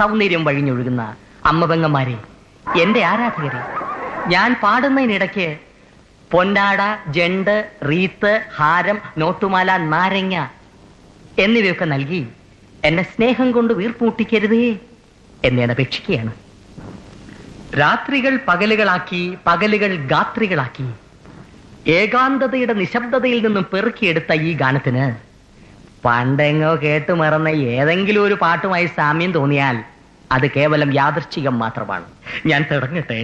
സൗന്ദര്യം വഴിഞ്ഞൊഴുകുന്ന അമ്മ പെങ്ങന്മാരെ, എന്റെ ആരാധകരെ, ഞാൻ പാടുന്നതിനിടയ്ക്ക് പൊന്നാട, ജണ്ട്, റീത്ത്, ഹാരം, നോട്ടുമാല, നാരങ്ങ എന്നിവയൊക്കെ നൽകി എന്നെ സ്നേഹം കൊണ്ട് വീർപ്പൂട്ടിക്കരുതേ എന്ന് ഞാൻ അപേക്ഷിക്കുകയാണ്. രാത്രികൾ പകലുകളാക്കി, പകലുകൾ ഗാത്രികളാക്കി, ഏകാന്തതയുടെ നിശബ്ദതയിൽ നിന്നും പെറുക്കിയെടുത്ത ഈ ഗാനത്തിന് പണ്ടെങ്ങോ കേട്ടു മറന്ന ഏതെങ്കിലും ഒരു പാട്ടുമായി സാമ്യം തോന്നിയാൽ അത് കേവലം യാദൃശ്ചികം മാത്രമാണ്. ഞാൻ തുടങ്ങട്ടെ.